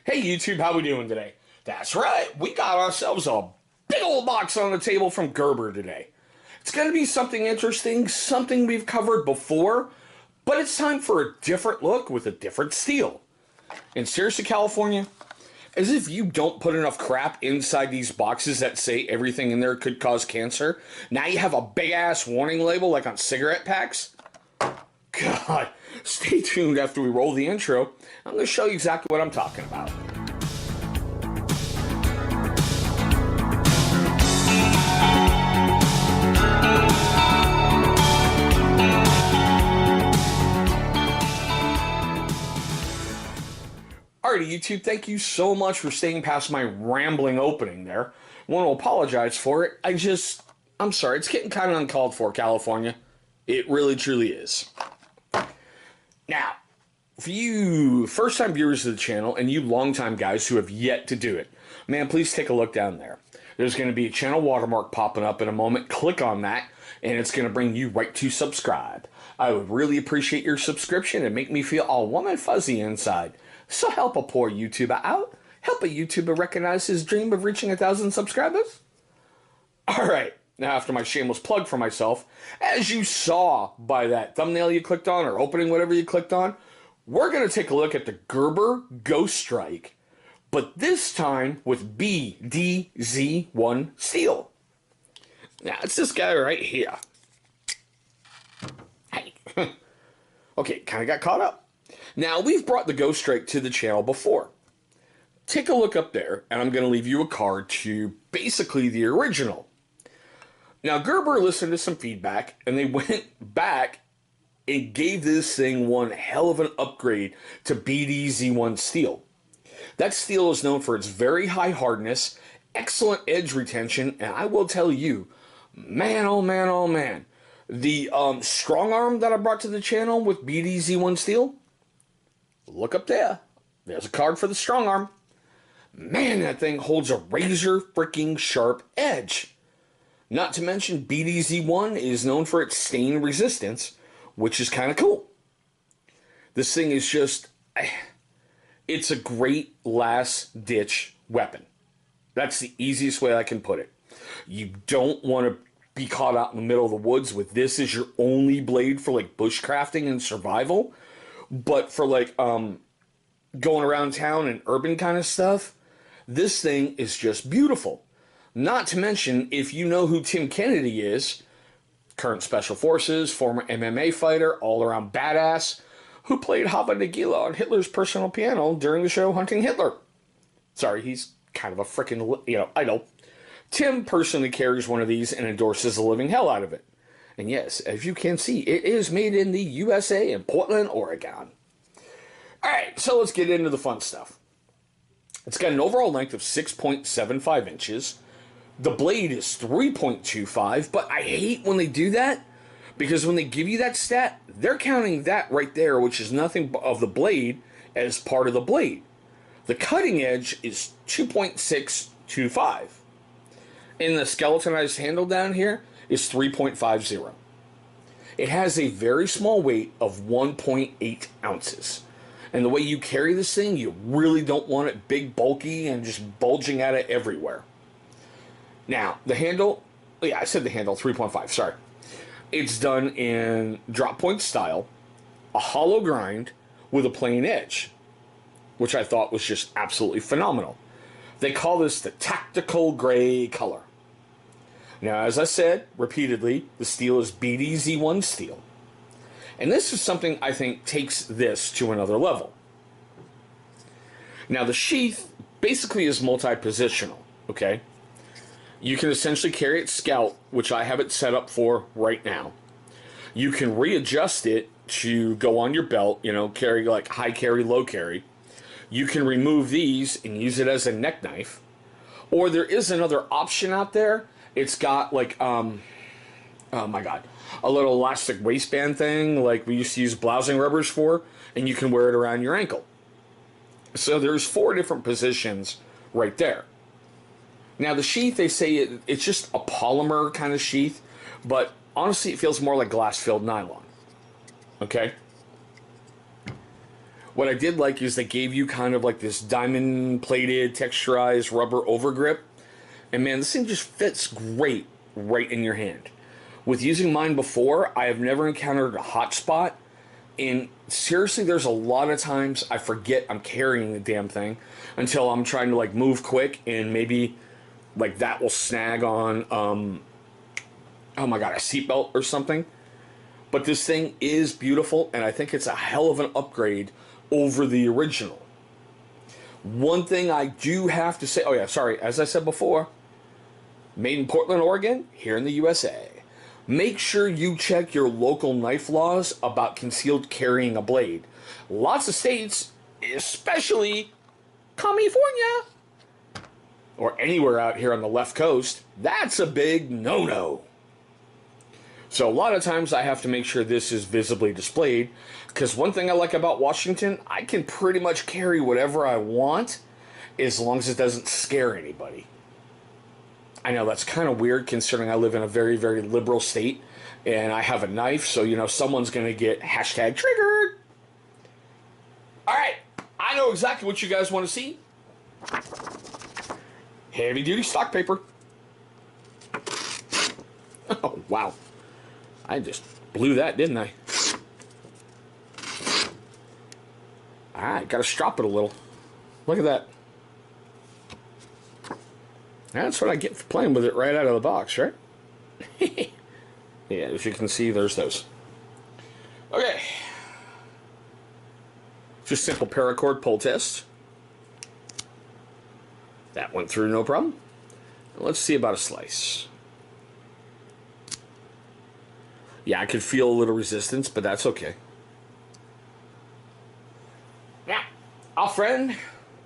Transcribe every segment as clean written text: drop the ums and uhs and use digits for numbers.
Hey YouTube, how we doing today? That's right, we got ourselves a big old box on the table from Gerber today. It's going to be something interesting, something we've covered before, but it's time for a different look with a different steel. And seriously, California, as if you don't put enough crap inside these boxes that say everything in there could cause cancer, now you have a big-ass warning label like on cigarette packs? God, stay tuned after we roll the intro. I'm going to show you exactly what I'm talking about. Alrighty, YouTube, thank you so much for staying past my rambling opening there. I want to apologize for it. I'm sorry, it's getting kind of uncalled for, California. It really, truly is. Now, for you first-time viewers of the channel and you long-time guys who have yet to do it, man, please take a look down there. There's going to be a channel watermark popping up in a moment. Click on that, and it's going to bring you right to subscribe. I would really appreciate your subscription and make me feel all warm and fuzzy inside. So help a poor YouTuber out. Help a YouTuber recognize his dream of reaching 1,000 subscribers. Alright, now after my shameless plug for myself, as you saw by that thumbnail you clicked on or opening whatever you clicked on, we're going to take a look at the Gerber Ghostrike, but this time with BDZ-1 steel. Now it's this guy right here. Hey. Okay, kind of got caught up. Now, we've brought the Ghostrike to the channel before. Take a look up there, and I'm going to leave you a card to basically the original. Now, Gerber listened to some feedback, and they went back and gave this thing one hell of an upgrade to BDZ-1 steel. That steel is known for its very high hardness, excellent edge retention, and I will tell you, man, oh man, oh man, the strong arm that I brought to the channel with BDZ-1 steel, look up there. There's a card for the strong arm. Man, that thing holds a razor freaking sharp edge. Not to mention, BDZ-1 is known for its stain resistance, which is kind of cool. This thing is just, it's a great last-ditch weapon. That's the easiest way I can put it. You don't want to be caught out in the middle of the woods with this as your only blade for like bushcrafting and survival. But for like going around town and urban kind of stuff, this thing is just beautiful. Not to mention, if you know who Tim Kennedy is, current Special Forces, former MMA fighter, all-around badass, who played Hava Nagila on Hitler's personal piano during the show Hunting Hitler. Sorry, he's kind of a freaking, idol. Tim personally carries one of these and endorses the living hell out of it. And yes, as you can see, it is made in the USA in Portland, Oregon. Alright, so let's get into the fun stuff. It's got an overall length of 6.75 inches. The blade is 3.25, but I hate when they do that, because when they give you that stat, they're counting that right there, which is nothing of the blade, as part of the blade. The cutting edge is 2.625. And the skeletonized handle down here is 3.50. It has a very small weight of 1.8 ounces. And the way you carry this thing, you really don't want it big, bulky, and just bulging at it everywhere. Now, the handle, I said the handle, 3.5, sorry. It's done in drop point style, a hollow grind with a plain edge, which I thought was just absolutely phenomenal. They call this the tactical gray color. Now, as I said repeatedly, the steel is BDZ-1 steel. And this is something I think takes this to another level. Now, the sheath basically is multi-positional, okay? You can essentially carry it scout, which I have it set up for right now. You can readjust it to go on your belt, carry like high carry, low carry. You can remove these and use it as a neck knife. Or there is another option out there. It's got like, oh my god, a little elastic waistband thing like we used to use blousing rubbers for, and you can wear it around your ankle. So there's 4 different positions right there. Now the sheath, they say it's just a polymer kind of sheath, but honestly it feels more like glass-filled nylon. Okay? What I did like is they gave you kind of like this diamond-plated, texturized rubber overgrip. And man, this thing just fits great right in your hand. With using mine before, I have never encountered a hot spot. And seriously, there's a lot of times I forget I'm carrying the damn thing until I'm trying to like move quick, and maybe like that will snag on, oh my god, a seatbelt or something. But this thing is beautiful, and I think it's a hell of an upgrade over the original. One thing I do have to say, oh yeah, sorry, as I said before, made in Portland, Oregon, here in the USA. Make sure you check your local knife laws about concealed carrying a blade. Lots of states, especially California, or anywhere out here on the left coast, that's a big no-no. So a lot of times I have to make sure this is visibly displayed, because one thing I like about Washington, I can pretty much carry whatever I want as long as it doesn't scare anybody. I know that's kind of weird considering I live in a very, very liberal state and I have a knife, so, you know, someone's going to get hashtag triggered. All right, I know exactly what you guys want to see. Heavy duty stock paper. Oh, wow. I just blew that, didn't I? All right, got to strop it a little. Look at that. That's what I get for playing with it right out of the box, right? Yeah, as you can see, there's those. Okay. Just simple paracord pull test. That went through no problem. Let's see about a slice. Yeah, I could feel a little resistance, but that's okay. Now, our friend,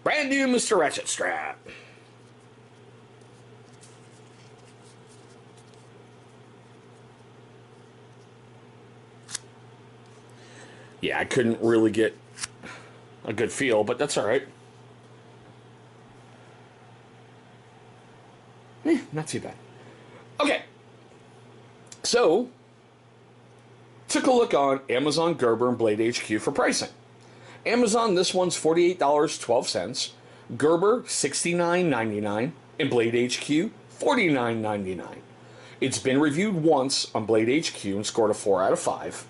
brand new Mr. Ratchet Strap. Yeah, I couldn't really get a good feel, but that's all right. Not too bad. Okay. So, took a look on Amazon, Gerber, and Blade HQ for pricing. Amazon, this one's $48.12. Gerber, $69.99. And Blade HQ, $49.99. It's been reviewed once on Blade HQ and scored a 4 out of 5.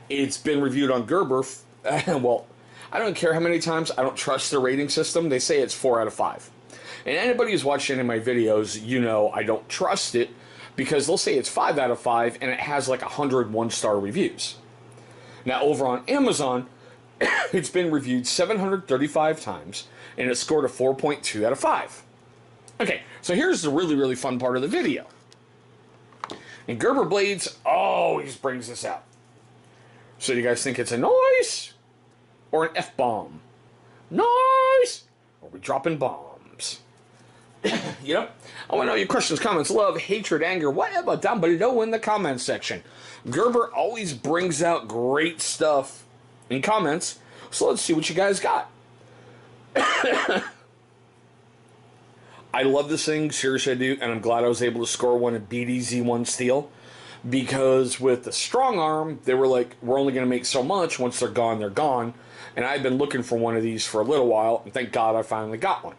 It's been reviewed on Gerber, well, I don't care how many times, I don't trust the rating system. They say it's 4 out of 5. And anybody who's watched any of my videos, you know I don't trust it because they'll say it's 5 out of 5 and it has like 100 one-star reviews. Now, over on Amazon, it's been reviewed 735 times and it scored a 4.2 out of 5. Okay, so here's the really, really fun part of the video. And Gerber Blades always brings this out. So you guys think it's a noise or an F-bomb? Noise! Or we dropping bombs? You know, I want to know your questions, comments, love, hatred, anger, whatever, down below in the comments section. Gerber always brings out great stuff in comments, so let's see what you guys got. I love this thing, seriously I do, and I'm glad I was able to score one at BDZ-1 steel. Because with the strong arm, they were like, we're only going to make so much. Once they're gone, they're gone. And I've been looking for one of these for a little while, and thank God I finally got one.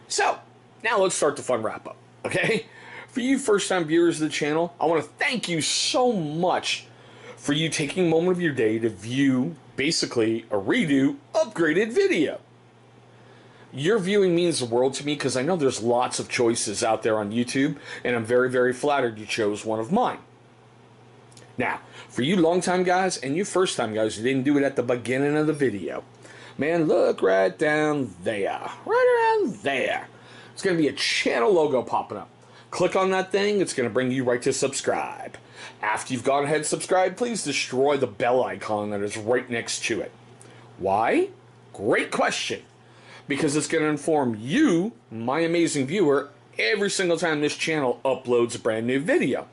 So, now let's start the fun wrap-up, okay? For you first-time viewers of the channel, I want to thank you so much for you taking a moment of your day to view, basically, a redo, upgraded video. Your viewing means the world to me because I know there's lots of choices out there on YouTube, and I'm very, very flattered you chose one of mine. Now, for you long-time guys and you first-time guys who didn't do it at the beginning of the video, man, look right down there. Right around there. It's going to be a channel logo popping up. Click on that thing. It's going to bring you right to subscribe. After you've gone ahead and subscribed, please destroy the bell icon that is right next to it. Why? Great question. Because it's going to inform you, my amazing viewer, every single time this channel uploads a brand new video.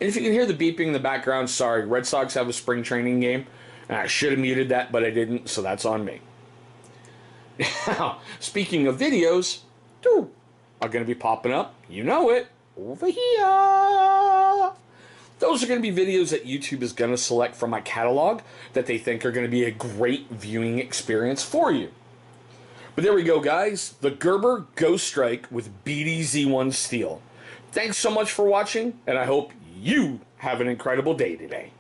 And if you can hear the beeping in the background, sorry, Red Sox have a spring training game. And I should have muted that, but I didn't, so that's on me. Now, speaking of videos, two are going to be popping up. You know it. Over here. those are going to be videos that YouTube is going to select from my catalog that they think are going to be a great viewing experience for you. But there we go, guys. The Gerber Ghostrike with BDZ-1 steel. Thanks so much for watching, and I hope you have an incredible day today.